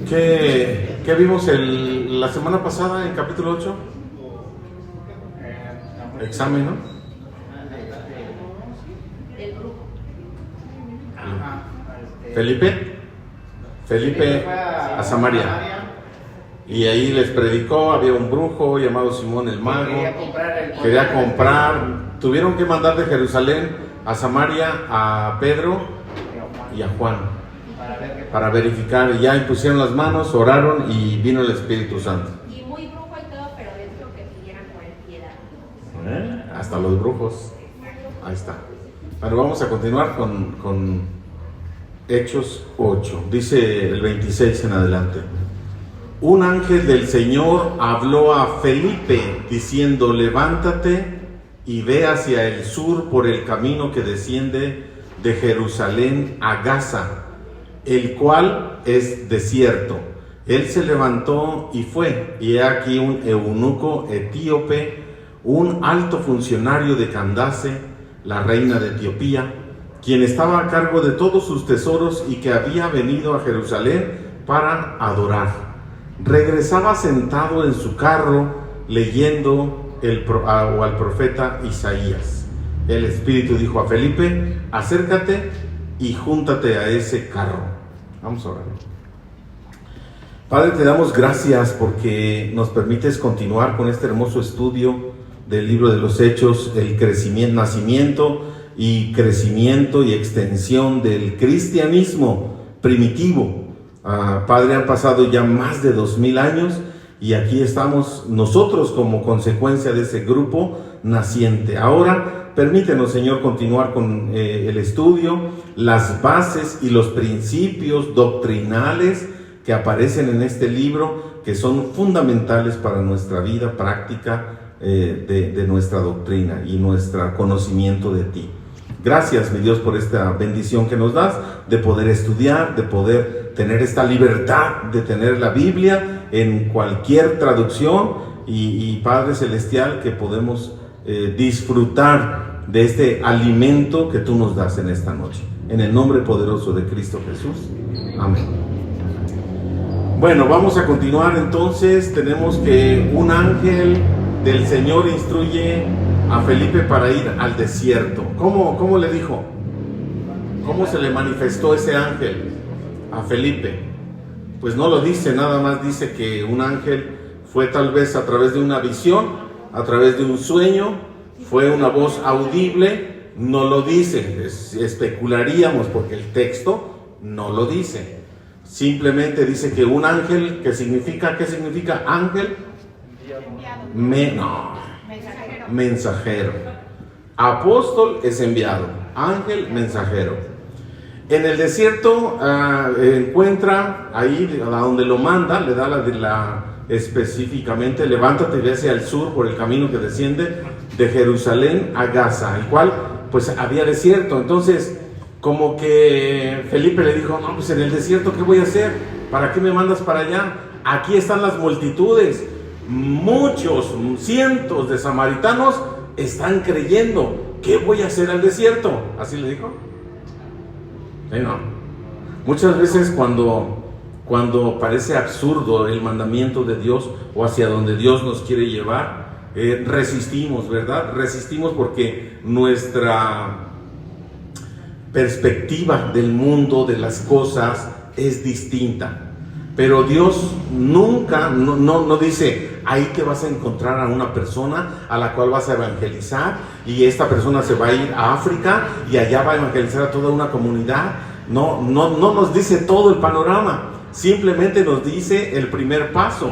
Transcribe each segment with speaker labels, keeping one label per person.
Speaker 1: ¿Qué vimos la semana pasada en capítulo 8? Examen, ¿no? Felipe a Samaria. Y ahí les predicó, había un brujo llamado Simón el Mago. Quería comprar. Tuvieron que mandar de Jerusalén a Samaria a Pedro y a Juan para verificar. Y ya impusieron las manos, oraron y vino el Espíritu Santo.
Speaker 2: Y muy brujo y todo, pero dentro que pidieran por piedad.
Speaker 1: Hasta los brujos. Ahí está. Bueno, vamos a continuar con Hechos 8. Dice el 26 en adelante. Un ángel del Señor habló a Felipe diciendo: levántate y ve hacia el sur por el camino que desciende de Jerusalén a Gaza, el cual es desierto. Él se levantó y fue, y he aquí un eunuco etíope, un alto funcionario de Candace, la reina de Etiopía, quien estaba a cargo de todos sus tesoros y que había venido a Jerusalén para adorar. Regresaba sentado en su carro leyendo al profeta Isaías. El Espíritu dijo a Felipe: acércate y júntate a ese carro. Vamos a orar. Padre, te damos gracias porque nos permites continuar con este hermoso estudio del libro de los Hechos, el nacimiento y crecimiento y extensión del cristianismo primitivo. Padre, han pasado ya más de 2000 años y aquí estamos nosotros como consecuencia de ese grupo naciente. Ahora, permítenos, Señor, continuar con el estudio, las bases y los principios doctrinales que aparecen en este libro, que son fundamentales para nuestra vida práctica de nuestra doctrina y nuestro conocimiento de ti. Gracias, mi Dios, por esta bendición que nos das de poder estudiar, de poder tener esta libertad de tener la Biblia en cualquier traducción y Padre Celestial, que podemos disfrutar de este alimento que tú nos das en esta noche. En el nombre poderoso de Cristo Jesús. Amén. Bueno, vamos a continuar entonces. Tenemos que un ángel del Señor instruye a Felipe para ir al desierto. ¿Cómo le dijo? ¿Cómo se le manifestó ese ángel a Felipe? Pues no lo dice, nada más dice que un ángel fue tal vez a través de una visión, a través de un sueño, fue una voz audible, no lo dice, especularíamos porque el texto no lo dice. Simplemente dice que un ángel, ¿qué significa ángel? Mensajero. Apóstol es enviado, ángel mensajero. En el desierto encuentra ahí a donde lo manda, le da específicamente: levántate y ve hacia el sur por el camino que desciende de Jerusalén a Gaza, el cual pues había desierto. Entonces como que Felipe le dijo: no, pues en el desierto, ¿qué voy a hacer? ¿Para qué me mandas para allá? Aquí están las multitudes, muchos, cientos de samaritanos están creyendo. ¿Qué voy a hacer al desierto? ¿Así le dijo? No. Muchas veces cuando parece absurdo el mandamiento de Dios o hacia donde Dios nos quiere llevar, resistimos, ¿verdad? Resistimos porque nuestra perspectiva del mundo, de las cosas, es distinta. Pero Dios nunca, no dice: ahí te vas a encontrar a una persona a la cual vas a evangelizar y esta persona se va a ir a África y allá va a evangelizar a toda una comunidad. No nos dice todo el panorama, simplemente nos dice el primer paso.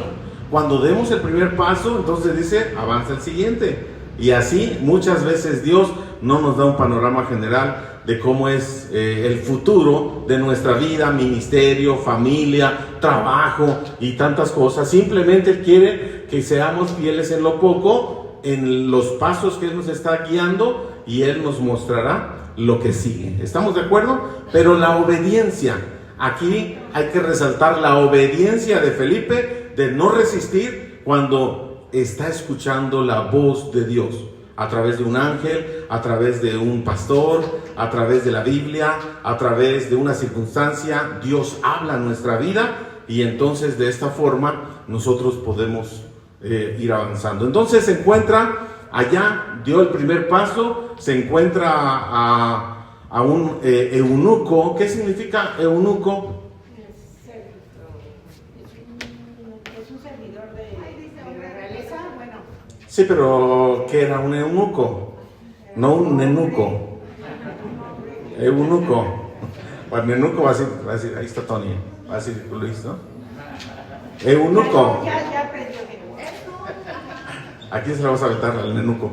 Speaker 1: Cuando demos el primer paso, entonces dice: avanza el siguiente. Y así muchas veces Dios no nos da un panorama general de cómo es el futuro de nuestra vida, ministerio, familia, trabajo y tantas cosas. Simplemente Él quiere que seamos fieles en lo poco, en los pasos que Él nos está guiando, y Él nos mostrará lo que sigue. ¿Estamos de acuerdo? Pero la obediencia, aquí hay que resaltar la obediencia de Felipe, de no resistir cuando está escuchando la voz de Dios. A través de un ángel, a través de un pastor, a través de la Biblia, a través de una circunstancia, Dios habla en nuestra vida y entonces de esta forma nosotros podemos ir avanzando. Entonces se encuentra allá, dio el primer paso, se encuentra a un eunuco. ¿Qué significa eunuco?
Speaker 3: Es un servidor de la realeza, bueno.
Speaker 1: Sí, pero ¿qué era un eunuco? No un nenuco. Eunuco. Bueno, nenuco va a decir, ahí está Tony, va a decir Luis, ¿no? Eunuco.
Speaker 3: Ya aprendió que
Speaker 1: ¿A quién se la vas a aventar al nenuco?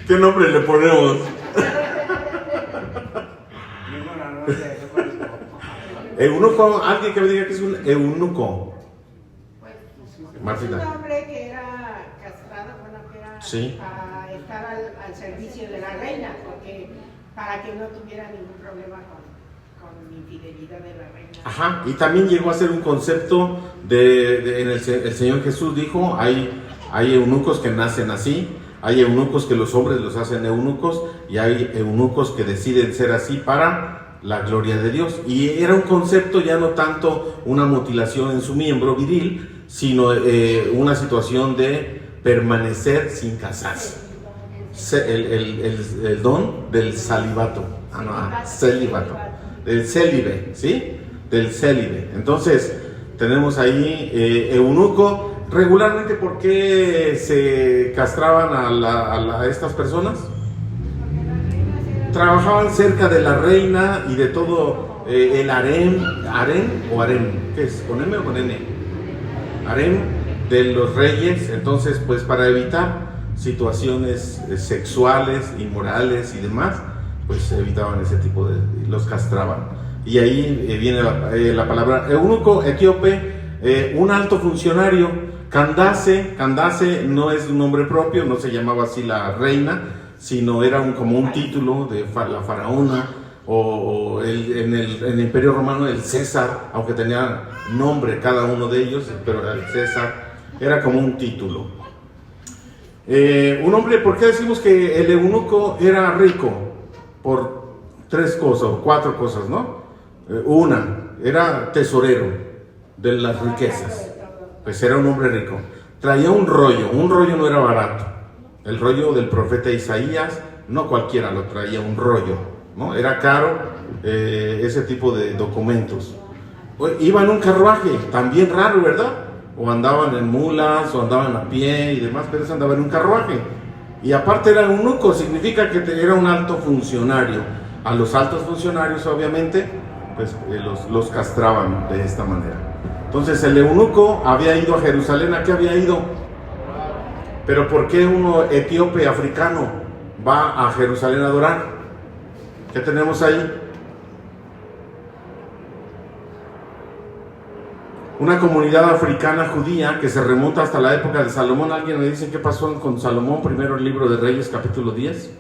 Speaker 1: ¿Qué nombre le ponemos? Eunuco, alguien que me diga que es un eunuco.
Speaker 3: es
Speaker 1: Martita.
Speaker 3: un hombre que era castrado, bueno, que era
Speaker 1: Sí.
Speaker 3: para estar al servicio de la reina, porque para que no tuviera ningún problema con infidelidad de la reina.
Speaker 1: Ajá, y también llegó a ser un concepto el Señor Jesús dijo, hay eunucos que nacen así, hay eunucos que los hombres los hacen eunucos, y hay eunucos que deciden ser así para la gloria de Dios. Y era un concepto ya no tanto una mutilación en su miembro viril, sino una situación de permanecer sin casarse. El don del celibato, celibato, del célibe, ¿sí? Del célibe. Entonces, tenemos ahí eunuco. Regularmente, ¿por qué se castraban a estas personas? Trabajaban cerca de la reina y de todo el harem, ¿qué es? ¿Con M o con N? Harem de los reyes. Entonces, pues para evitar situaciones sexuales, inmorales y demás, pues evitaban ese tipo los castraban. Y ahí viene la palabra eunuco, etíope, un alto funcionario. Candace no es un nombre propio, no se llamaba así la reina, sino era como un título de la faraona, o en el Imperio Romano el César, aunque tenía nombre cada uno de ellos, pero el César era como un título. Un hombre, ¿por qué decimos que el eunuco era rico? Por 3 cosas o 4 cosas, ¿no? Una, era tesorero de las riquezas. Pues era un hombre rico. Traía un rollo no era barato. El rollo del profeta Isaías, no cualquiera lo traía, un rollo, ¿no? Era caro ese tipo de documentos. Iba en un carruaje, también raro, ¿verdad? O andaban en mulas, o andaban a pie y demás, pero ese andaba en un carruaje. Y aparte era eunuco, significa que era un alto funcionario. A los altos funcionarios, obviamente, pues los castraban de esta manera. Entonces el eunuco había ido a Jerusalén. ¿A qué había ido? Pero ¿por qué uno etíope africano va a Jerusalén a adorar? ¿Qué tenemos ahí? Una comunidad africana judía que se remonta hasta la época de Salomón. ¿Alguien me dice qué pasó con Salomón? Primero el libro de Reyes, capítulo 10.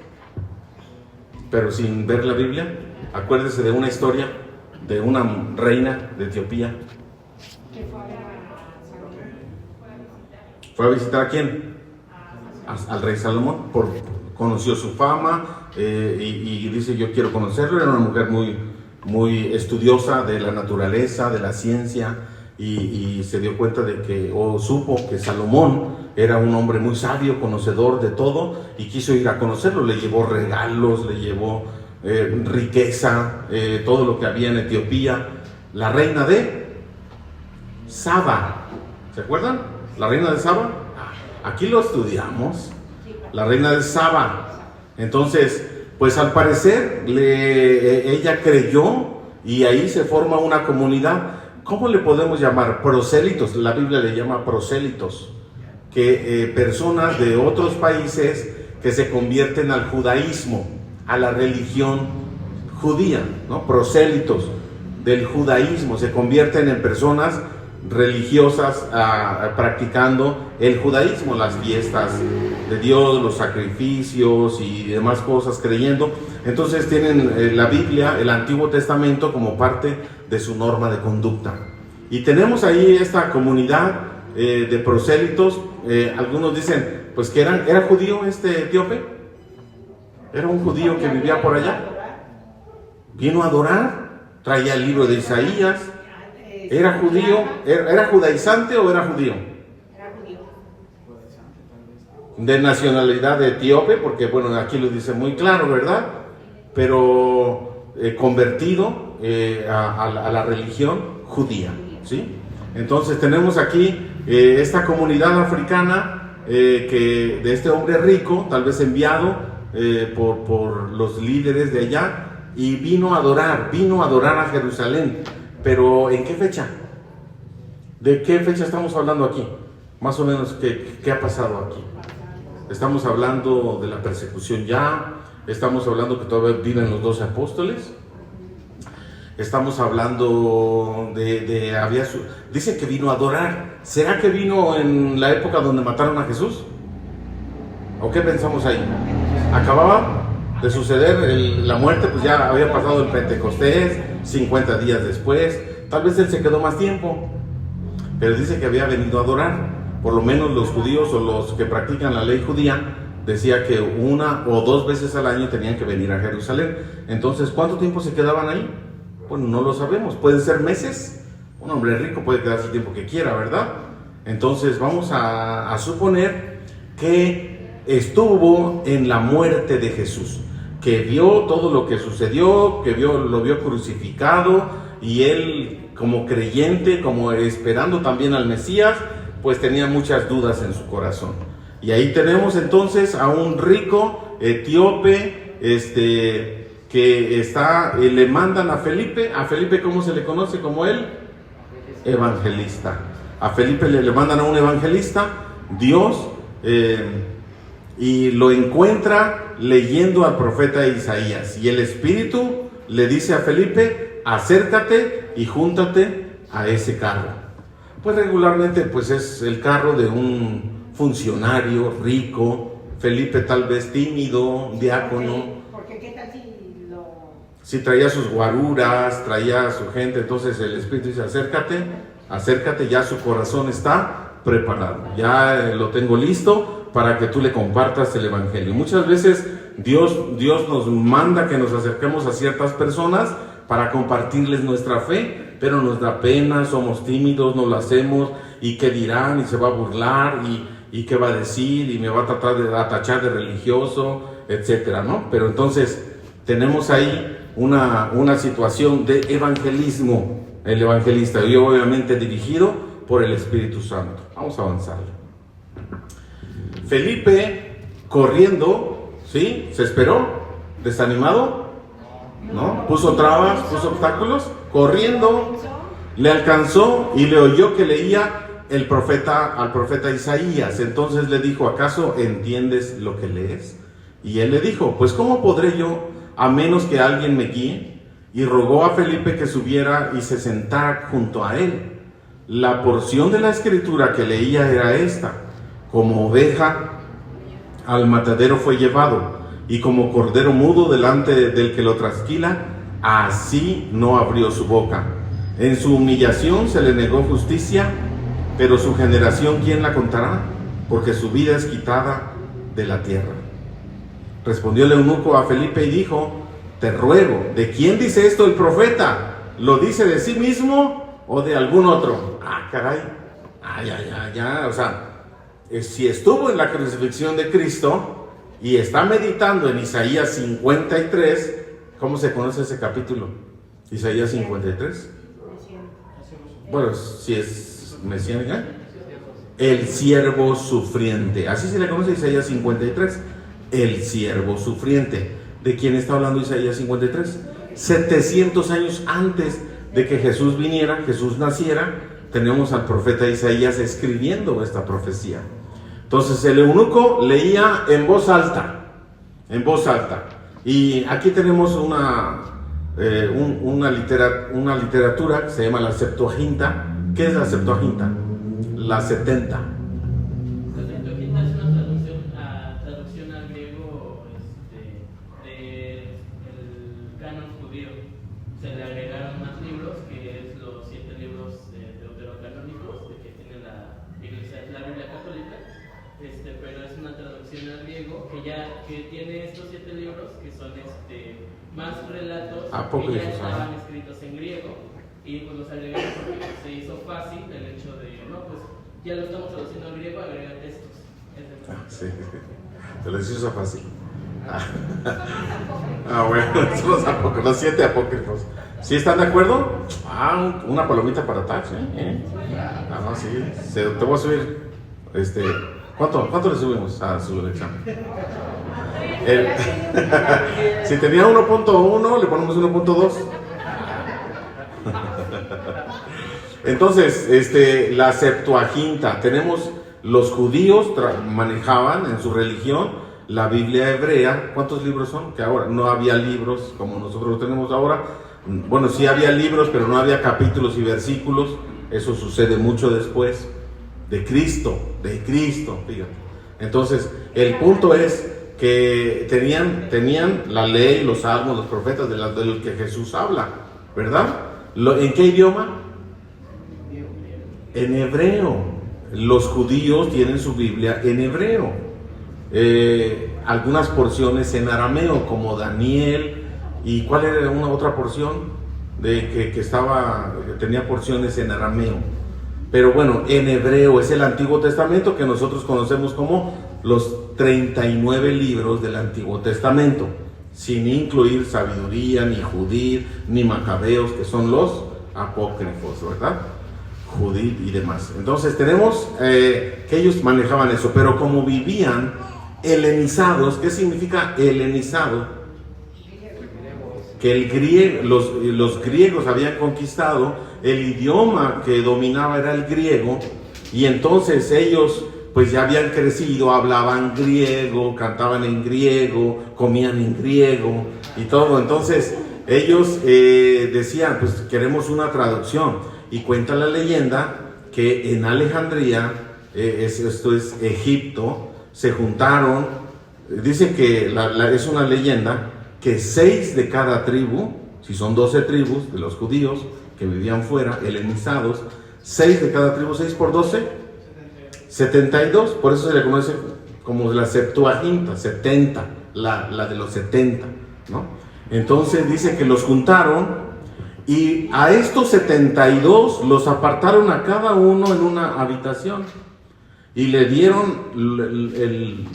Speaker 1: Pero sin ver la Biblia. Acuérdese de una historia de una reina de Etiopía. ¿Fue a visitar a quién? Al rey Salomón. Conoció su fama y dice, yo quiero conocerlo. Era una mujer muy estudiosa de la naturaleza, de la ciencia, y se dio cuenta de que, o supo que Salomón era un hombre muy sabio, conocedor de todo, y quiso ir a conocerlo. Le llevó regalos, le llevó riqueza, todo lo que había en Etiopía. La reina de Saba, ¿se acuerdan? La reina de Saba, aquí lo estudiamos, la reina de Saba. Entonces, pues al parecer ella creyó y ahí se forma una comunidad. ¿Cómo le podemos llamar? Prosélitos, la Biblia le llama prosélitos, que personas de otros países que se convierten al judaísmo, a la religión judía, ¿no? Prosélitos del judaísmo, se convierten en personas religiosas practicando el judaísmo, las fiestas de Dios, los sacrificios y demás cosas, creyendo. Entonces tienen la Biblia, el Antiguo Testamento, como parte de su norma de conducta. Y tenemos ahí esta comunidad de prosélitos. Algunos dicen, pues que era judío este etíope. Era un judío que vivía por allá. Vino a adorar. traía el libro de Isaías. ¿Era judío? ¿Era judaizante o era judío?
Speaker 3: Era judío.
Speaker 1: De nacionalidad etíope, porque bueno, aquí lo dice muy claro, ¿verdad? Pero convertido a la religión judía, ¿sí? Entonces tenemos aquí esta comunidad africana de este hombre rico, tal vez enviado por los líderes de allá, y vino a adorar a Jerusalén. Pero ¿en qué fecha? ¿De qué fecha estamos hablando aquí? Más o menos, ¿qué ha pasado aquí? Estamos hablando de la persecución ya, estamos hablando que todavía viven los 12 apóstoles, estamos hablando dice que vino a adorar. ¿Será que vino en la época donde mataron a Jesús? ¿O qué pensamos ahí? Acababa de suceder la muerte, pues ya había pasado el Pentecostés, 50 días después, tal vez él se quedó más tiempo, pero dice que había venido a adorar. Por lo menos los judíos o los que practican la ley judía decía que 1 o 2 veces al año tenían que venir a Jerusalén. Entonces, ¿cuánto tiempo se quedaban ahí? Bueno, no lo sabemos, pueden ser meses. Un hombre rico puede quedarse el tiempo que quiera, ¿verdad? Entonces vamos a suponer que estuvo en la muerte de Jesús, que vio todo lo que sucedió, que lo vio crucificado, y él como creyente, como esperando también al Mesías, pues tenía muchas dudas en su corazón. Y ahí tenemos entonces a un rico etíope, que le mandan a Felipe. A Felipe, ¿cómo se le conoce? Como el evangelista. A Felipe le mandan a un evangelista, Dios, y lo encuentra leyendo al profeta Isaías. Y el Espíritu le dice a Felipe: acércate y júntate a ese carro. Pues regularmente pues es el carro de un funcionario rico. Felipe tal vez tímido, diácono.
Speaker 3: Porque qué tal
Speaker 1: si traía sus guaruras, traía a su gente. Entonces el Espíritu dice: acércate, ya su corazón está preparado, ya lo tengo listo para que tú le compartas el evangelio. Muchas veces Dios nos manda que nos acerquemos a ciertas personas para compartirles nuestra fe, pero nos da pena, somos tímidos, no lo hacemos, y qué dirán, y se va a burlar, y qué va a decir, y me va a tratar de tachar de religioso, etcétera, ¿no? Pero entonces tenemos ahí una situación de evangelismo, el evangelista, y obviamente dirigido por el Espíritu Santo. Vamos a avanzar. Felipe, corriendo, ¿sí? ¿Se esperó? ¿Desanimado? ¿No? ¿Puso trabas? ¿Puso obstáculos? Corriendo, le alcanzó y le oyó que leía al profeta Isaías. Entonces le dijo: ¿acaso entiendes lo que lees? Y él le dijo: pues ¿cómo podré yo, a menos que alguien me guíe? Y rogó a Felipe que subiera y se sentara junto a él. La porción de la escritura que leía era esta: como oveja al matadero fue llevado, y como cordero mudo delante del que lo trasquila, así no abrió su boca. En su humillación se le negó justicia, pero su generación, ¿quién la contará? Porque su vida es quitada de la tierra. Respondió el eunuco a Felipe y dijo: te ruego, ¿de quién dice esto el profeta? ¿Lo dice de sí mismo o de algún otro? Ah, caray. Ya. O sea, si estuvo en la crucifixión de Cristo y está meditando en Isaías 53, ¿cómo se conoce ese capítulo? Isaías 53. Bueno, si es mesiánica. El siervo sufriente. Así se le conoce Isaías 53. El siervo sufriente. ¿De quién está hablando Isaías 53? 700 años antes de que Jesús viniera, Jesús naciera, tenemos al profeta Isaías escribiendo esta profecía. Entonces el eunuco leía en voz alta. Y aquí tenemos una literatura que se llama la Septuaginta. ¿Qué es la Septuaginta? La 70.
Speaker 4: La Septuaginta es una traducción al griego del canon judío. Se le agregaron más libros, que es los 7 libros deuterocanónicos que tiene la Iglesia, la Biblia católica, pero es una traducción al griego que tiene estos 7 libros que son más relatos que ya estaban escritos en griego, y pues los agregaron porque se hizo fácil el hecho de, no, pues ya lo estamos traduciendo al griego, agrega textos.
Speaker 1: Sí, se les hizo fácil. Bueno, son los apócrifos, los 7 apócrifos. ¿Sí están de acuerdo? Una palomita para Tax, no, sí. Te voy a subir, ¿cuánto le subimos a su examen? Si tenía 1.1, le ponemos 1.2. Entonces, la Septuaginta, tenemos, los judíos manejaban en su religión la Biblia hebrea. ¿Cuántos libros son? Que ahora no había libros como nosotros lo tenemos ahora. Bueno, sí había libros, pero no había capítulos y versículos. Eso sucede mucho después de Cristo, fíjate. Entonces, el punto es que tenían la ley, los salmos, los profetas de los que Jesús habla, ¿verdad? ¿En qué idioma? En hebreo. Los judíos tienen su Biblia en hebreo. Algunas porciones en arameo, como Daniel. ¿Y cuál era una otra porción? Que tenía porciones en arameo. Pero bueno, en hebreo es el Antiguo Testamento, que nosotros conocemos como los 39 libros del Antiguo Testamento, sin incluir Sabiduría, ni Judith, ni Macabeos, que son los apócrifos, ¿verdad? Judith y demás. Entonces tenemos que ellos manejaban eso, pero como vivían helenizados. ¿Qué significa helenizado? Que los griegos habían conquistado, el idioma que dominaba era el griego, y entonces ellos pues ya habían crecido, hablaban griego, cantaban en griego, comían en griego y todo. Entonces ellos decían, pues queremos una traducción, y cuenta la leyenda que en Alejandría, esto es Egipto, se juntaron. Dicen que es una leyenda que 6 de cada tribu, si son 12 tribus de los judíos que vivían fuera, helenizados, 6 de cada tribu, 6 por 12, 72, por eso se le conoce como la Septuaginta, 70, la de los 70, ¿no? Entonces dice que los juntaron, y a estos 72 los apartaron a cada uno en una habitación, y le dieron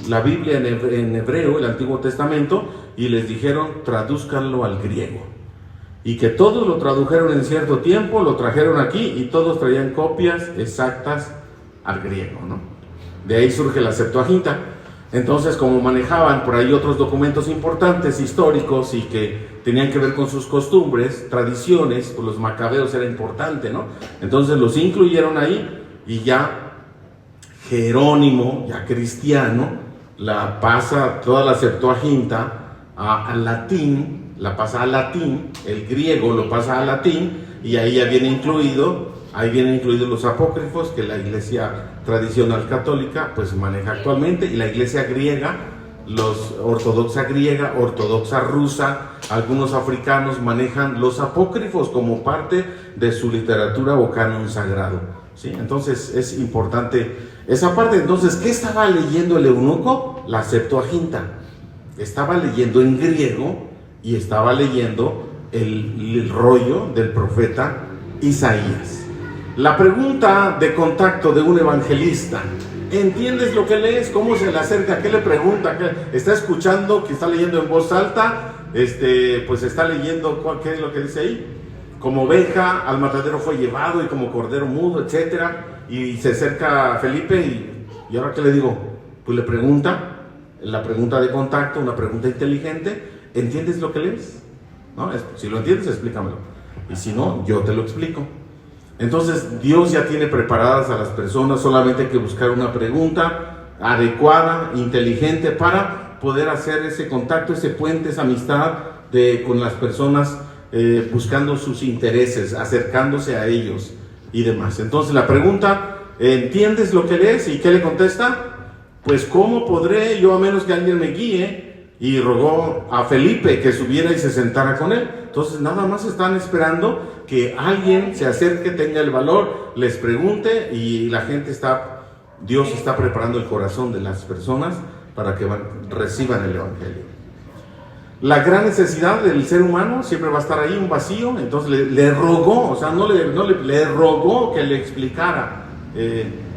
Speaker 1: la Biblia en hebreo, el Antiguo Testamento, y les dijeron, tradúzcanlo al griego. Y que todos lo tradujeron en cierto tiempo, lo trajeron aquí, y todos traían copias exactas al griego, ¿no? De ahí surge la Septuaginta. Entonces, como manejaban por ahí otros documentos importantes, históricos, y que tenían que ver con sus costumbres, tradiciones, pues los macabeos era importante, ¿no? Entonces los incluyeron ahí, y ya Jerónimo, ya cristiano, la pasa toda la Septuaginta al latín, la pasa al latín, el griego lo pasa al latín, y ahí ya vienen incluidos los apócrifos que la iglesia tradicional católica pues maneja actualmente, y la iglesia griega, los ortodoxa griega, ortodoxa rusa, algunos africanos manejan los apócrifos como parte de su literatura o canon sagrado, ¿sí? Entonces es importante esa parte. Entonces, ¿qué estaba leyendo el eunuco? La Septuaginta. Estaba leyendo en griego, y estaba leyendo el rollo del profeta Isaías. La pregunta de contacto de un evangelista: ¿entiendes lo que lees? ¿Cómo se le acerca? ¿Qué le pregunta? ¿Qué está escuchando? ¿Que está leyendo en voz alta? Pues está leyendo, ¿qué es lo que dice ahí? Como oveja al matadero fue llevado, y como cordero mudo, etcétera. Y se acerca a Felipe, y ahora ¿qué le digo? Pues le pregunta, la pregunta de contacto, una pregunta inteligente: ¿entiendes lo que lees? ¿No? Si lo entiendes, explícamelo, y si no, yo te lo explico. Entonces Dios ya tiene preparadas a las personas, solamente hay que buscar una pregunta adecuada, inteligente, para poder hacer ese contacto, ese puente, esa amistad con las personas, buscando sus intereses, acercándose a ellos y demás. Entonces la pregunta: ¿entiendes lo que lees? ¿Y qué le contesta? Pues ¿cómo podré yo a menos que alguien me guíe? Y rogó a Felipe que subiera y se sentara con él. Entonces nada más están esperando que alguien se acerque, tenga el valor, les pregunte, y la gente está Dios está preparando el corazón de las personas para que reciban el Evangelio. La gran necesidad del ser humano siempre va a estar ahí, un vacío. Entonces le rogó, o sea, le rogó que le explicara.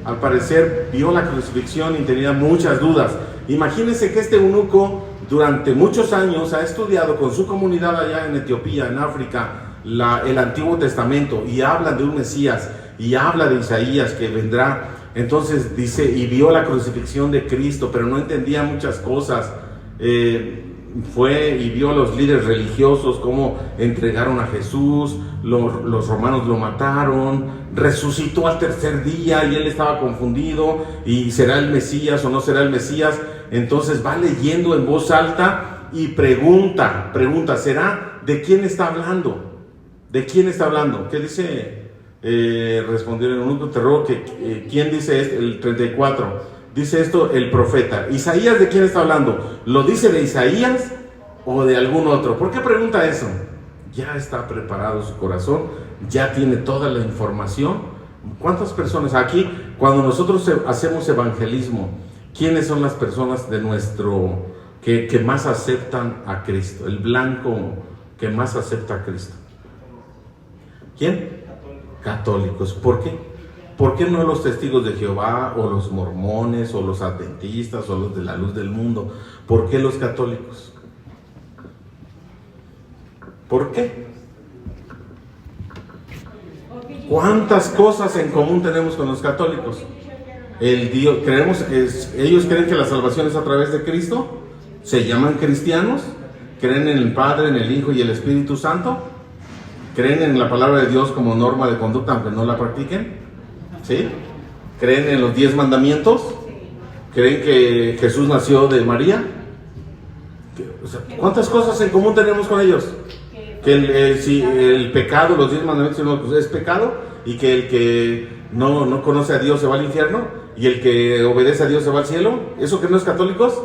Speaker 1: Al parecer vio la crucifixión y tenía muchas dudas. Imagínense que este eunuco durante muchos años ha estudiado con su comunidad allá en Etiopía, en África, el Antiguo Testamento, y habla de un Mesías, y habla de Isaías que vendrá. Entonces dice, y vio la crucifixión de Cristo, pero no entendía muchas cosas. Fue y vio a los líderes religiosos cómo entregaron a Jesús, los romanos lo mataron, resucitó al tercer día y él estaba confundido, y ¿será el Mesías o no será el Mesías? Entonces va leyendo en voz alta y pregunta, ¿será? ¿De quién está hablando? ¿De quién está hablando? ¿Qué dice? Respondió el eunuco, te ruego que, ¿quién dice esto? El 34. Dice esto el profeta. ¿Isaías de quién está hablando? ¿Lo dice de Isaías o de algún otro? ¿Por qué pregunta eso? Ya está preparado su corazón, ya tiene toda la información. ¿Cuántas personas aquí, cuando nosotros hacemos evangelismo, quiénes son las personas de que más aceptan a Cristo? El blanco que más acepta a Cristo. ¿Quién? Católicos. ¿Por qué? ¿Por qué no los testigos de Jehová, o los mormones, o los adventistas, o los de la luz del mundo? ¿Por qué los católicos? ¿Por qué? ¿Cuántas cosas en común tenemos con los católicos? Ellos creen que la salvación es a través de Cristo, se llaman cristianos, creen en el Padre, en el Hijo y el Espíritu Santo, creen en la palabra de Dios como norma de conducta aunque no la practiquen. ¿Sí? ¿Creen en los 10 mandamientos? ¿Creen que Jesús nació de María? ¿Cuántas cosas en común tenemos con ellos? Que si el pecado, los 10 mandamientos es pecado, y que el que no conoce a Dios se va al infierno, y el que obedece a Dios se va al cielo. ¿Eso que no es católicos?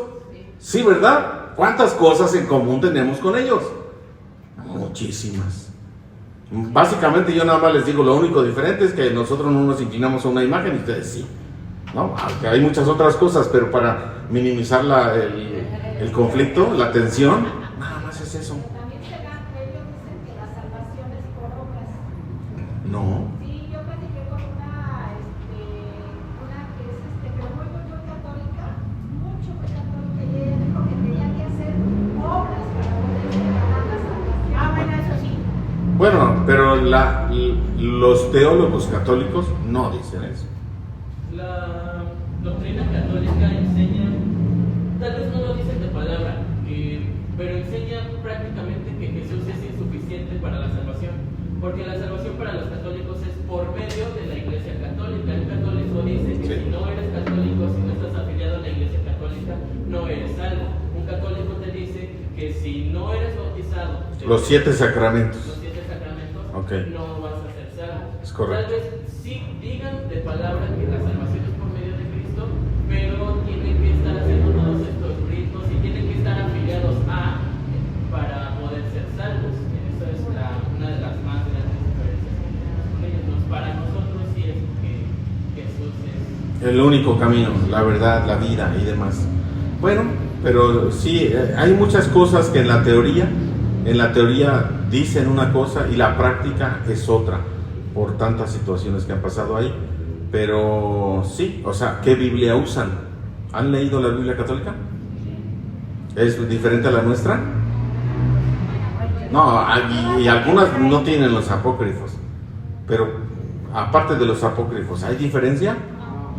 Speaker 1: Sí, ¿verdad? ¿Cuántas cosas en común tenemos con ellos? Muchísimas. Básicamente yo nada más les digo, lo único diferente es que nosotros no nos inclinamos a una imagen y ustedes sí, ¿no? Aunque hay muchas otras cosas, pero para minimizar el conflicto, la tensión, nada más es eso.
Speaker 2: También ellos dicen que la salvación es por obras.
Speaker 1: No.
Speaker 2: Sí, yo platiqué con una que es pero muy católica, mucho muy católica, y ella dijo que tenía que hacer obras para poder llegar a la salvación.
Speaker 3: Bueno, eso sí.
Speaker 1: Bueno, pero los teólogos católicos no dicen eso.
Speaker 4: La doctrina católica enseña, tal vez no lo dicen de palabra, pero enseña prácticamente que Jesús es insuficiente para la salvación, porque la salvación para los católicos es por medio de la Iglesia Católica. El católico dice que si no eres católico, si no estás afiliado a la Iglesia Católica, no eres salvo. Un católico te dice que si no eres bautizado,
Speaker 1: Los 7 sacramentos.
Speaker 4: Okay. No vas a ser salvo.
Speaker 1: Es correcto.
Speaker 4: Tal vez sí digan de palabra que la salvación es por medio de Cristo, pero tienen que estar haciendo todos estos ritos y tienen que estar afiliados para poder ser salvos. Esa es una de las más grandes diferencias que tenemos con ellos. Para nosotros sí es que Jesús es
Speaker 1: el único camino, la verdad, la vida y demás. Bueno, pero sí, hay muchas cosas que en la teoría dicen una cosa y la práctica es otra, por tantas situaciones que han pasado ahí. Pero sí, o sea, ¿qué Biblia usan? ¿Han leído la Biblia católica? ¿Es diferente a la nuestra? No, y algunas no tienen los apócrifos, pero aparte de los apócrifos, ¿hay diferencia?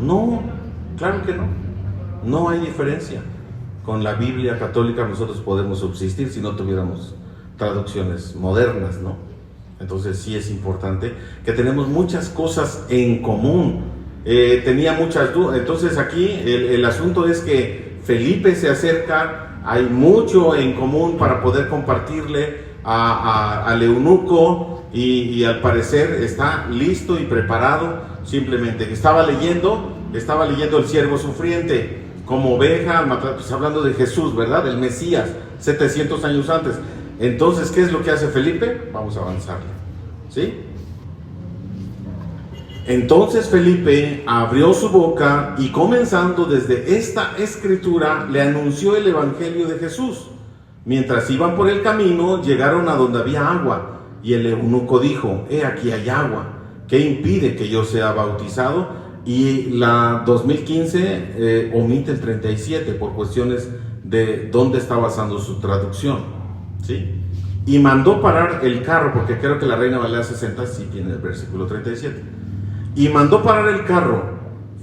Speaker 1: No, claro que no, no hay diferencia. Con la Biblia católica nosotros podemos subsistir si no tuviéramos traducciones modernas, ¿no? Entonces sí es importante que tenemos muchas cosas en común. Tenía muchas dudas. Entonces aquí el asunto es que Felipe se acerca, hay mucho en común para poder compartirle al eunuco, y al parecer está listo y preparado. Simplemente que estaba leyendo el siervo sufriente como oveja, pues hablando de Jesús, ¿verdad? El Mesías, 700 años antes. Entonces, ¿qué es lo que hace Felipe? Vamos a avanzarle, ¿sí? Entonces Felipe abrió su boca y comenzando desde esta escritura le anunció el evangelio de Jesús. Mientras iban por el camino llegaron a donde había agua y el eunuco dijo: he aquí hay agua, ¿qué impide que yo sea bautizado? Y la 2015 omite el 37 por cuestiones de dónde está basando su traducción, ¿sí? Y mandó parar el carro, porque creo que la Reina Valera 60 sí tiene el versículo 37. Y mandó parar el carro.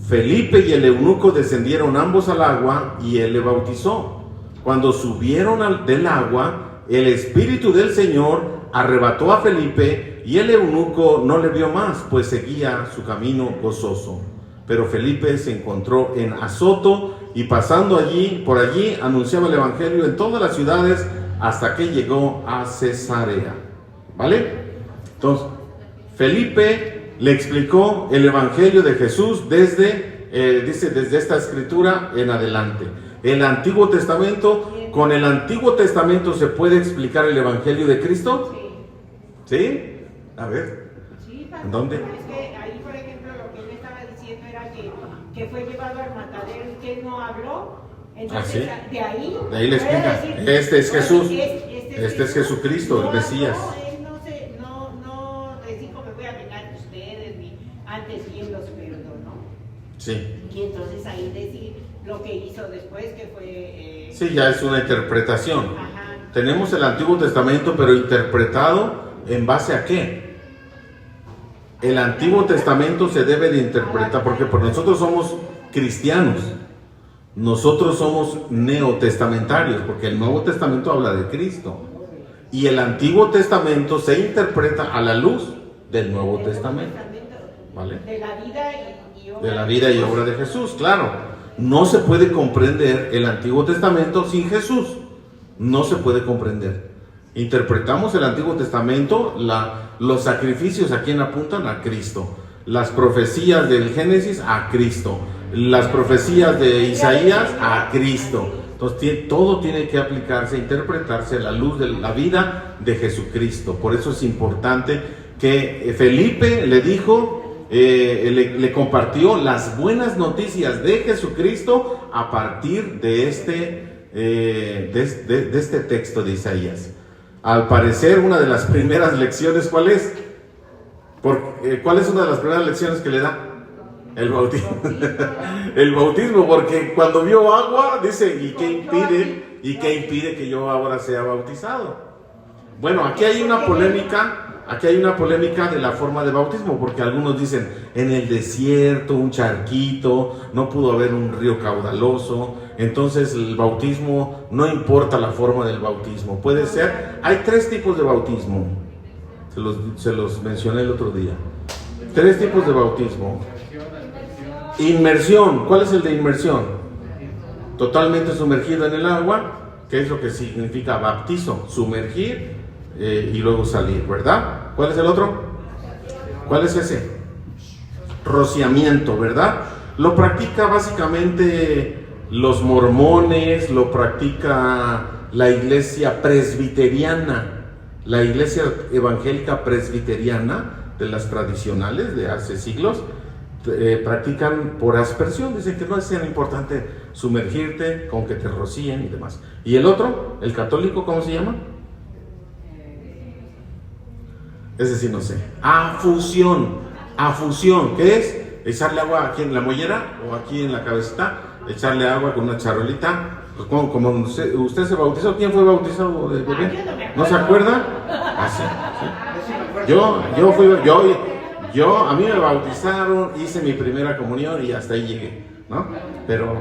Speaker 1: Felipe y el eunuco descendieron ambos al agua y él le bautizó. Cuando subieron del agua, el Espíritu del Señor arrebató a Felipe y el eunuco no le vio más, pues seguía su camino gozoso. Pero Felipe se encontró en Azoto y pasando por allí anunciaba el evangelio en todas las ciudades hasta que llegó a Cesarea. ¿Vale? Entonces, Felipe le explicó el evangelio de Jesús desde esta escritura en adelante. El Antiguo Testamento, con el Antiguo Testamento se puede explicar el evangelio de Cristo. ¿Sí? A ver.
Speaker 3: Sí,
Speaker 1: ¿En dónde?
Speaker 3: Es que ahí, por ejemplo, lo que él estaba diciendo era que fue llevado al matadero y que él no habló. Entonces,
Speaker 1: ¿sí?
Speaker 3: De ahí
Speaker 1: le explica.
Speaker 3: Decir,
Speaker 1: este es Jesús.
Speaker 3: Este
Speaker 1: es Jesucristo, el Mesías.
Speaker 3: Él no les dijo: me voy a vengar de ustedes, ni antes bien los perdonó.
Speaker 1: Sí.
Speaker 3: Y entonces ahí decir lo que hizo después, que fue...
Speaker 1: Sí, ya es una interpretación.
Speaker 3: Ajá.
Speaker 1: Tenemos el Antiguo Testamento, pero interpretado ¿en base a qué? El Antiguo Testamento se debe de interpretar, porque nosotros somos cristianos, nosotros somos neotestamentarios, porque el Nuevo Testamento habla de Cristo, y el Antiguo Testamento se interpreta a la luz del Nuevo Testamento, ¿vale?
Speaker 3: De la vida
Speaker 1: de la vida y obra de Jesús, claro. No se puede comprender el Antiguo Testamento sin Jesús, no se puede comprender. Interpretamos el Antiguo Testamento, los sacrificios a quién apuntan, a Cristo. Las profecías del Génesis, a Cristo. Las profecías de Isaías, a Cristo. Entonces todo tiene que aplicarse, interpretarse a la luz de la vida de Jesucristo. Por eso es importante que Felipe le dijo, le compartió las buenas noticias de Jesucristo a partir de este texto de Isaías. Al parecer, una de las primeras lecciones, ¿cuál es? ¿Cuál es una de las primeras lecciones que le da? El bautismo. El bautismo, porque cuando vio agua, dice: ¿y qué impide que yo ahora sea bautizado? Bueno, aquí hay una polémica de la forma de bautismo, porque algunos dicen: en el desierto, un charquito, no pudo haber un río caudaloso, entonces el bautismo, no importa la forma del bautismo, puede ser. Hay 3 tipos de bautismo, se los mencioné el otro día. 3 tipos de bautismo. Inmersión, ¿cuál es el de inmersión? Totalmente sumergido en el agua, que es lo que significa bautizo, sumergir y luego salir, ¿verdad? ¿Cuál es el otro? ¿Cuál es ese? Rociamiento, ¿verdad? Lo practica básicamente los mormones, lo practica la iglesia presbiteriana, la iglesia evangélica presbiteriana de las tradicionales de hace siglos. Practican por aspersión, dicen que no es tan importante sumergirte con que te rocíen y demás. ¿Y el otro, el católico, cómo se llama? Ese sí no sé. Afusión, ¿qué es? Echarle agua aquí en la mollera o aquí en la cabecita, echarle agua con una charolita. Pues como usted se bautizó, ¿quién fue bautizado de bebé? ¿No se acuerda? Ah, sí. A mí me bautizaron, hice mi primera comunión y hasta ahí llegué, ¿no? Pero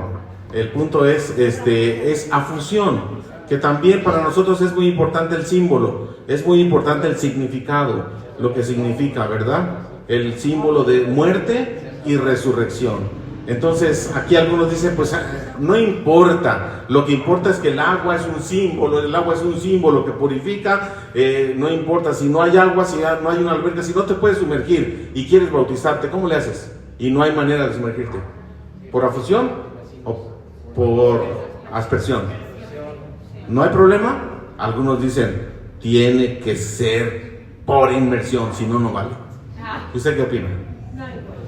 Speaker 1: el punto es afusión, que también para nosotros es muy importante el símbolo, es muy importante el significado, lo que significa, ¿verdad? El símbolo de muerte y resurrección. Entonces, aquí algunos dicen, pues no importa, lo que importa es que el agua es un símbolo que purifica, no importa si no hay agua, si no hay una alberca, si no te puedes sumergir y quieres bautizarte, ¿cómo le haces? Y no hay manera de sumergirte, ¿por afusión o por aspersión? ¿No hay problema? Algunos dicen, tiene que ser por inmersión, si no, no vale. ¿Usted qué opina?
Speaker 2: No importa.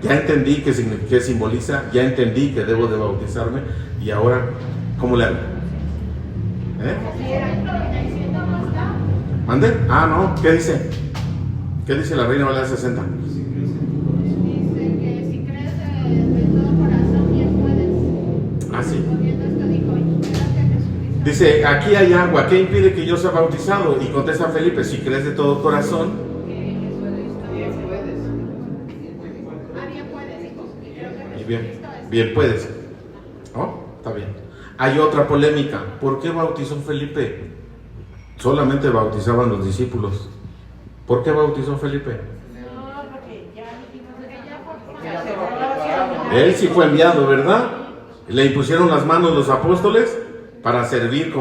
Speaker 1: Ya entendí qué simboliza, ya entendí que debo de bautizarme, y ahora, ¿cómo le hago?
Speaker 2: Así era, diciendo no está.
Speaker 1: ¿Mande? Ah, no, ¿qué dice? ¿Qué dice la Reina Valera 60?
Speaker 2: Dice que si crees de todo corazón, bien puedes.
Speaker 1: Ah, sí.
Speaker 2: Poniendo esto dijo, espérate a Jesucristo.
Speaker 1: Dice, aquí hay agua, ¿qué impide que yo sea bautizado? Y contesta Felipe, si crees de todo corazón.
Speaker 2: Bien puedes. Ah, bien puedes, dijo. Y creo que
Speaker 1: Y bien,
Speaker 2: Jesucristo es.
Speaker 1: bien puedes. ¿Oh? Está bien. Hay otra polémica. ¿Por qué bautizó Felipe? Solamente bautizaban los discípulos. ¿Por qué bautizó Felipe?
Speaker 2: No, porque ya dijimos que ya
Speaker 1: Él sí fue enviado, ¿verdad? Le impusieron las manos los apóstoles para servir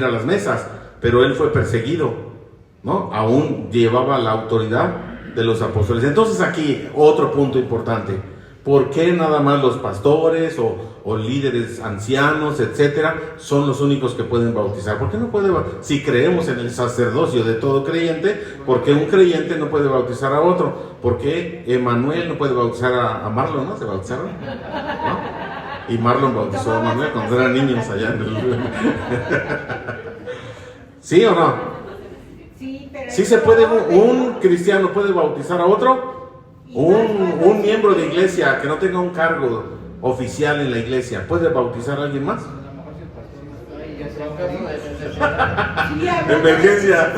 Speaker 1: a las mesas, pero él fue perseguido, ¿no? Aún llevaba la autoridad de los apóstoles. Entonces aquí otro punto importante. ¿Por qué nada más los pastores o líderes ancianos, etcétera, son los únicos que pueden bautizar? ¿Por qué no puede, si creemos en el sacerdocio de todo creyente, por qué un creyente no puede bautizar a otro? ¿Por qué Emanuel no puede bautizar a Marlon, no? ¿Se bautizaron? ¿No? Y Marlon bautizó a Manuel cuando eran niños allá en el... ¿Sí o no?
Speaker 3: Sí, pero
Speaker 1: ¿Sí se puede, un cristiano puede bautizar a otro? Un miembro de iglesia que no tenga un cargo oficial en la iglesia, ¿puede bautizar a alguien más? Emergencia,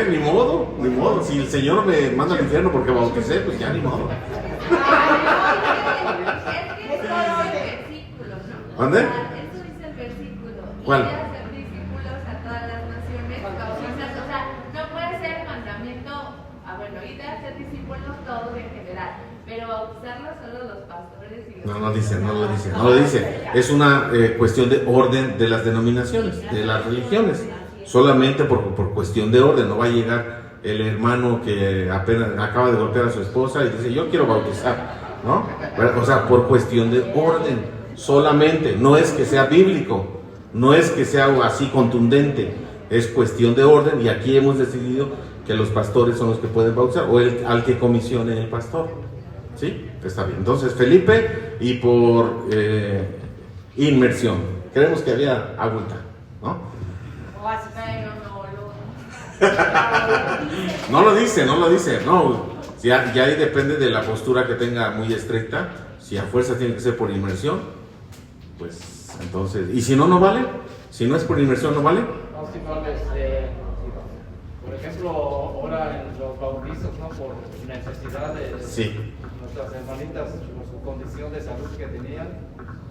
Speaker 1: ni modo. Si el Señor me manda al infierno porque bauticé, pues ya ni modo. ¿Dónde?
Speaker 5: Eso dice el versículo.
Speaker 1: ¿Cuál?
Speaker 5: Y hacer discípulos a todas las naciones, bautizando. O sea, no puede ser mandamiento, ir a hacer discípulos todos en general, pero bautizarlos solo los pastores y los...
Speaker 1: No lo dice. Es una cuestión de orden de las denominaciones, de las religiones. Solamente por cuestión de orden. No va a llegar el hermano que apenas acaba de golpear a su esposa y dice, yo quiero bautizar, ¿no? O sea, por cuestión de orden. Solamente, no es que sea bíblico, no es que sea así contundente, es cuestión de orden, y aquí hemos decidido que los pastores son los que pueden bautizar, o al que comisione el pastor. ¿Sí? Está bien. Entonces, Felipe, y por inmersión. Creemos que había agüita, ¿no?
Speaker 5: O así, pero no lo...
Speaker 1: No lo dice. No, ya ahí depende de la postura que tenga muy estricta. Si a fuerza tiene que ser por inmersión, pues entonces, ¿y si no vale? Si no es por inmersión, ¿no vale?
Speaker 6: No, si vale, por ejemplo, ahora en los bautizos, ¿no? Por necesidad de nuestras hermanitas, por su condición de salud que tenían,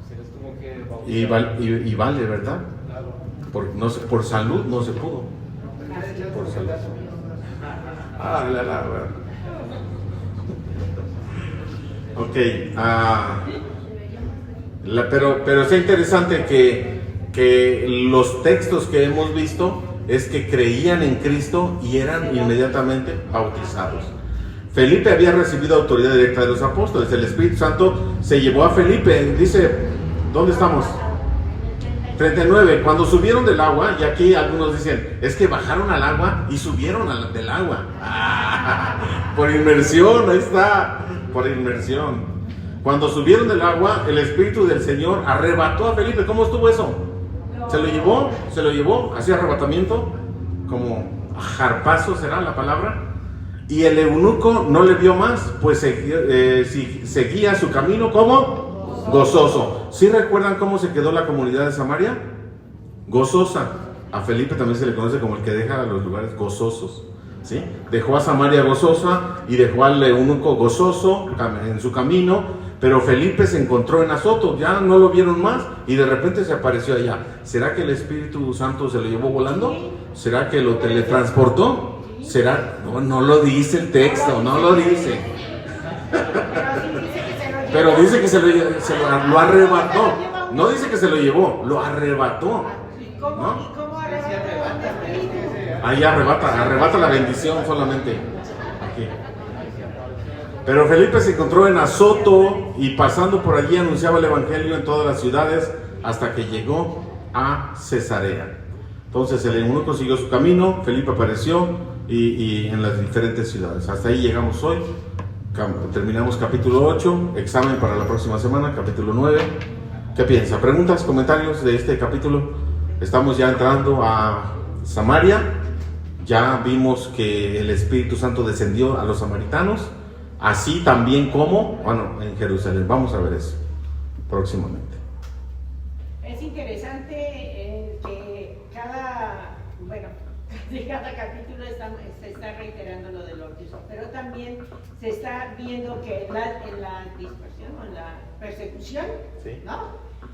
Speaker 6: se les tuvo que bautizar.
Speaker 1: Y vale, ¿verdad?
Speaker 6: Claro.
Speaker 1: Por salud no se pudo. Por salud. Ok, pero es interesante que los textos que hemos visto es que creían en Cristo y eran inmediatamente bautizados. Felipe había recibido autoridad directa de los apóstoles. El Espíritu Santo se llevó a Felipe. Dice, ¿dónde estamos? 39. Cuando subieron del agua, y aquí algunos dicen, es que bajaron al agua y subieron del agua. Por inmersión, ahí está. Por inmersión. Cuando subieron del agua, el Espíritu del Señor arrebató a Felipe. ¿Cómo estuvo eso? ¿Se lo llevó? ¿Hacía arrebatamiento? Como jarpazo será la palabra. Y el eunuco no le vio más, pues seguía su camino como gozoso. ¿Sí recuerdan cómo se quedó la comunidad de Samaria? Gozosa. A Felipe también se le conoce como el que deja los lugares gozosos. ¿Sí? Dejó a Samaria gozosa y dejó al eunuco gozoso en su camino. Pero Felipe se encontró en Azoto, ya no lo vieron más y de repente se apareció allá. ¿Será que el Espíritu Santo se lo llevó volando? ¿Será que lo teletransportó? ¿Será? No lo dice el texto, no lo dice. Pero dice que se lo arrebató. No dice que se lo llevó, lo arrebató.
Speaker 3: ¿Y cómo arrebata el Espíritu?
Speaker 1: Ahí arrebata la bendición solamente. Aquí. Pero Felipe se encontró en Azoto y pasando por allí anunciaba el evangelio en todas las ciudades hasta que llegó a Cesarea. Entonces el eunuco siguió su camino, Felipe apareció y en las diferentes ciudades. Hasta ahí llegamos hoy. Terminamos capítulo 8, examen para la próxima semana, capítulo 9. ¿Qué piensa? ¿Preguntas, comentarios de este capítulo? Estamos ya entrando a Samaria. Ya vimos que el Espíritu Santo descendió a los samaritanos, así también como, bueno, en Jerusalén. Vamos a ver eso próximamente.
Speaker 3: Es interesante que cada capítulo se está reiterando lo del bautismo, pero también se está viendo que en la dispersión o en la persecución,
Speaker 1: Sí.
Speaker 3: ¿no?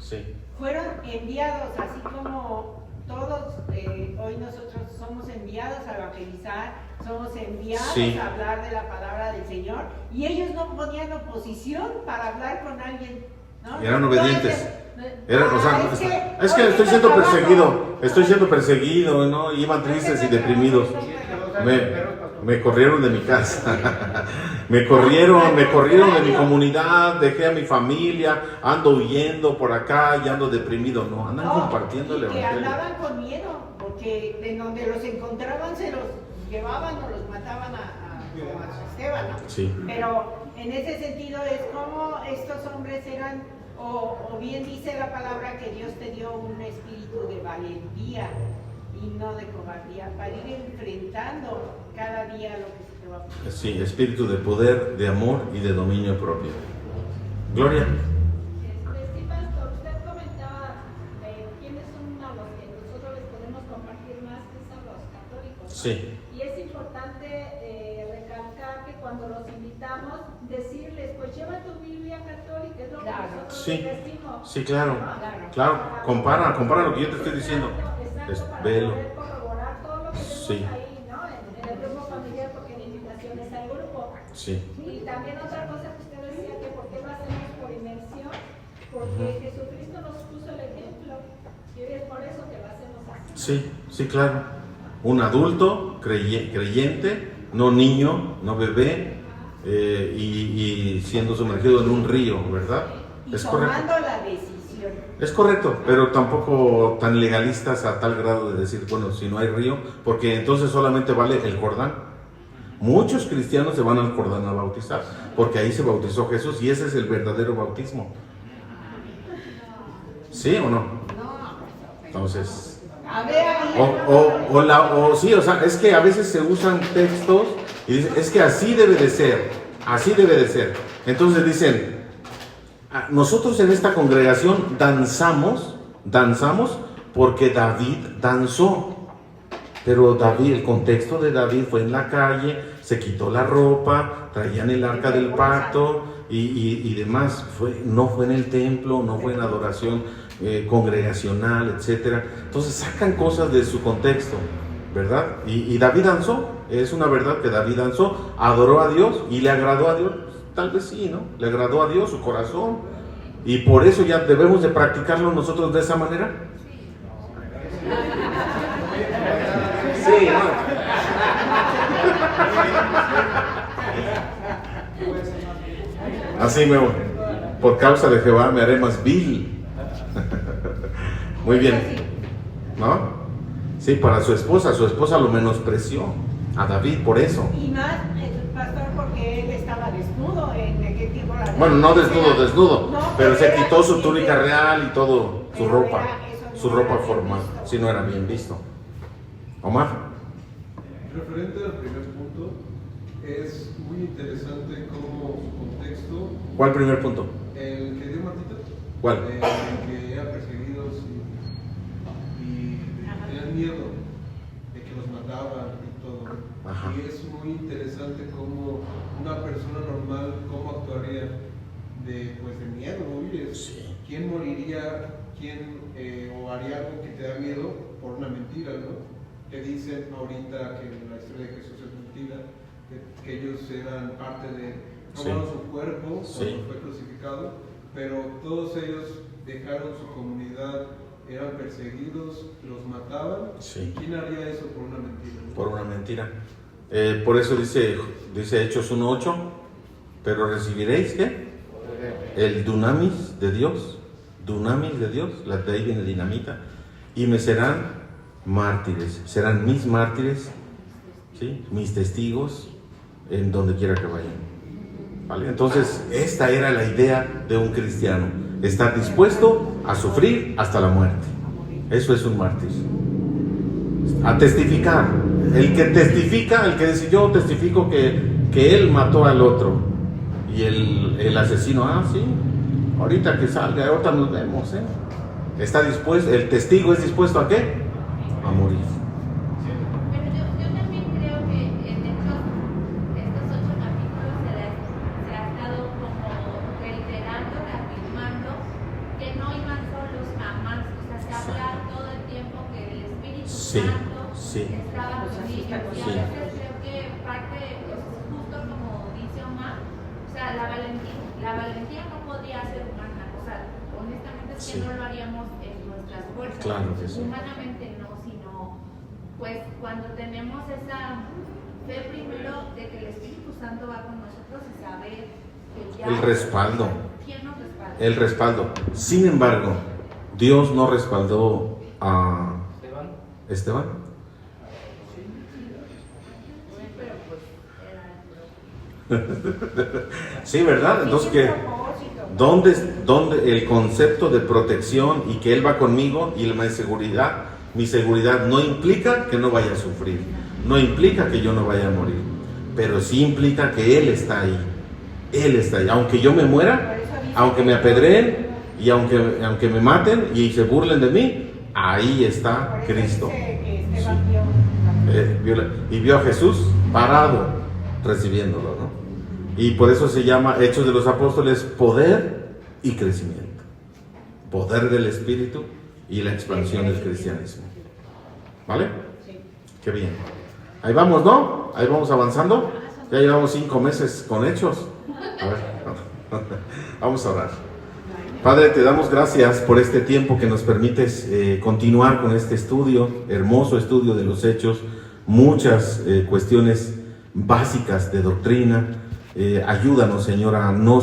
Speaker 1: Sí.
Speaker 3: Fueron enviados, así como todos hoy nosotros somos enviados a evangelizar, somos enviados
Speaker 1: Sí.
Speaker 3: a hablar de la palabra del Señor, y ellos no ponían oposición para hablar con alguien, ¿no?
Speaker 1: Eran obedientes. Es que
Speaker 3: hoy
Speaker 1: estoy
Speaker 3: está
Speaker 1: siendo
Speaker 3: trabajo.
Speaker 1: perseguido, ¿no? Iban tristes y deprimidos. Me corrieron de mi casa, me corrieron de mi comunidad, dejé a mi familia, ando huyendo por acá y ando deprimido. No, andan compartiendo el
Speaker 3: y que
Speaker 1: evangelio.
Speaker 3: andaban con miedo, porque de donde los encontraban se los llevaban o los mataban a Esteban, ¿no?
Speaker 1: Sí.
Speaker 3: Pero en ese sentido es como estos hombres eran, o bien dice la palabra que Dios te dio un espíritu de valentía y no de cobardía, para ir enfrentando cada día lo que se te va a pasar.
Speaker 1: Sí, espíritu de poder, de amor y de dominio propio. Gloria.
Speaker 2: Sí, pastor, usted comentaba de quiénes son a los que nosotros les podemos compartir más, que son los católicos, ¿no?
Speaker 1: Sí.
Speaker 2: Y es importante recalcar que cuando los invitamos, decirles, pues lleva tu Biblia católica, es lo que
Speaker 3: Claro.
Speaker 2: nosotros
Speaker 1: Sí.
Speaker 2: les decimos.
Speaker 1: Sí, claro.
Speaker 2: ¿no?
Speaker 1: Claro, compara lo que yo te estoy diciendo.
Speaker 2: Exacto, para
Speaker 1: Velo.
Speaker 2: poder corroborar todo lo que vemos
Speaker 1: Sí.
Speaker 2: ahí, ¿no? En el grupo familiar, porque la invitación es al grupo.
Speaker 1: Sí.
Speaker 2: Y también otra cosa que usted decía, que por qué lo hacemos por inmersión, porque Jesucristo nos puso el ejemplo, y es por eso que lo hacemos así.
Speaker 1: Sí, claro. Un adulto creyente, no niño, no bebé, y siendo sumergido en un río, ¿verdad?
Speaker 3: Y
Speaker 1: Es
Speaker 3: tomando
Speaker 1: correcto.
Speaker 3: la decisión.
Speaker 1: Es correcto, pero tampoco tan legalistas a tal grado de decir, bueno, si no hay río, porque entonces solamente vale el Jordán. Muchos cristianos se van al Jordán a bautizar, porque ahí se bautizó Jesús y ese es el verdadero bautismo. ¿Sí o no? Entonces,
Speaker 3: A ver, ahí.
Speaker 1: sí, o sea, es que a veces se usan textos y dicen, es que así debe de ser. Entonces dicen, nosotros en esta congregación danzamos porque David danzó. Pero David, el contexto de David fue en la calle, se quitó la ropa, traían el arca del pacto y demás. No fue en el templo, no fue en adoración congregacional, etcétera. Entonces sacan cosas de su contexto, ¿verdad? Y David danzó, es una verdad que David danzó, adoró a Dios y le agradó a Dios. Tal vez sí, ¿no? Le agradó a Dios su corazón. Y por eso ya debemos de practicarlo nosotros de esa manera. Sí, ¿no? Así me voy. Por causa de Jehová me haré más vil. Muy bien. ¿No? Sí, para su esposa lo menospreció a David por eso.
Speaker 3: Y más, pastor, porque él estaba desnudo en aquel tiempo.
Speaker 1: Bueno, no desnudo,
Speaker 3: No,
Speaker 1: pero se
Speaker 3: era
Speaker 1: quitó su
Speaker 3: visible.
Speaker 1: túnica real y todo, su
Speaker 3: Pero
Speaker 1: ropa
Speaker 3: eso no era bien
Speaker 1: formal,
Speaker 3: visto.
Speaker 1: si no era bien visto. Omar.
Speaker 7: Referente al primer punto, es muy interesante cómo su contexto,
Speaker 1: ¿Cuál primer punto?
Speaker 7: el que dio Martita,
Speaker 1: ¿Cuál?
Speaker 7: que eran perseguidos y tenían miedo de que los mataban y todo.
Speaker 1: Ajá.
Speaker 7: Y es muy interesante cómo una persona normal, cómo actuaría de miedo, ¿no?
Speaker 1: Sí.
Speaker 7: ¿Quién moriría, o haría algo que te da miedo por una mentira, ¿no? Que dicen ahorita que la historia de Jesús es mentira, que ellos eran parte de, tomaron su cuerpo cuando fue crucificado, pero todos ellos dejaron su comunidad, eran perseguidos, los mataban.
Speaker 1: Sí.
Speaker 7: ¿Quién haría eso por una mentira?
Speaker 1: Por una mentira. Por eso dice Hechos 1:8, pero recibiréis ¿qué? El dunamis de Dios, de ahí viene dinamita, y me serán mártires, serán mis mártires, ¿sí? Mis testigos en donde quiera que vayan. ¿Vale? Entonces, esta era la idea de un cristiano, estar dispuesto a sufrir hasta la muerte. Eso es un mártir. A testificar. El que testifica, el que dice yo testifico que él mató al otro. Y el asesino, sí, ahorita que salga, ahorita nos vemos, Está dispuesto, el testigo es dispuesto ¿a qué? A morir.
Speaker 5: Pero yo también creo que en estos 8 capítulos se ha estado como reiterando, reafirmando que no iban solos jamás. O sea, se habla todo el tiempo que el Espíritu Santo estaba con ellos. Y a veces creo que parte, es justo como dice Omar, o sea, la valentía no podría ser humana. O sea, honestamente es que no lo haríamos en nuestras fuerzas.
Speaker 1: Claro que sí.
Speaker 5: Humanamente no, sino pues cuando tenemos esa fe primero de que el Espíritu Santo va con nosotros y saber que ya...
Speaker 1: El respaldo.
Speaker 5: ¿Quién nos respalda?
Speaker 1: El respaldo. Sin embargo, Dios no respaldó a Esteban. Sí, ¿verdad? Entonces, ¿qué? ¿Dónde el concepto de protección y que Él va conmigo y mi seguridad no implica que no vaya a sufrir, no implica que yo no vaya a morir, pero sí implica que Él está ahí. Él está ahí. Aunque yo me muera, aunque me apedreen y aunque me maten y se burlen de mí, ahí está Cristo. Y vio a Jesús parado recibiéndolo, ¿no? Y por eso se llama Hechos de los Apóstoles poder y crecimiento. Poder del Espíritu y la expansión del cristianismo. ¿Vale?
Speaker 3: Sí.
Speaker 1: Qué bien. Ahí vamos, ¿no? Ahí vamos avanzando. Ya llevamos 5 meses con Hechos. A ver, vamos a orar. Padre, te damos gracias por este tiempo que nos permites continuar con este estudio, hermoso estudio de los Hechos, muchas cuestiones básicas de doctrina. Ayúdanos, Señor, a no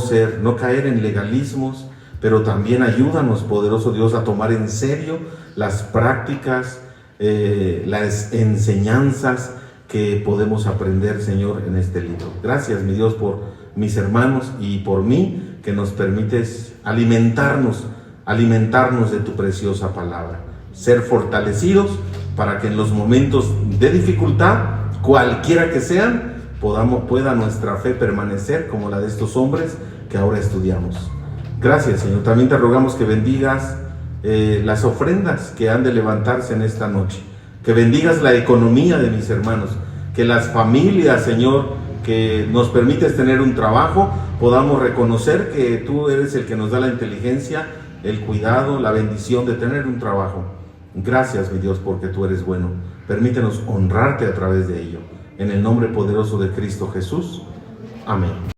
Speaker 1: caer en legalismos, pero también ayúdanos, poderoso Dios, a tomar en serio las prácticas, las enseñanzas que podemos aprender, Señor, en este libro. Gracias, mi Dios, por mis hermanos y por mí, que nos permites alimentarnos de tu preciosa palabra, ser fortalecidos para que en los momentos de dificultad, cualquiera que sean, pueda nuestra fe permanecer como la de estos hombres que ahora estudiamos. Gracias, Señor. También te rogamos que bendigas las ofrendas que han de levantarse en esta noche, que bendigas la economía de mis hermanos, que las familias, Señor, que nos permites tener un trabajo, podamos reconocer que tú eres el que nos da la inteligencia, el cuidado, la bendición de tener un trabajo. Gracias, mi Dios, porque tú eres bueno. Permítenos honrarte a través de ello. En el nombre poderoso de Cristo Jesús. Amén.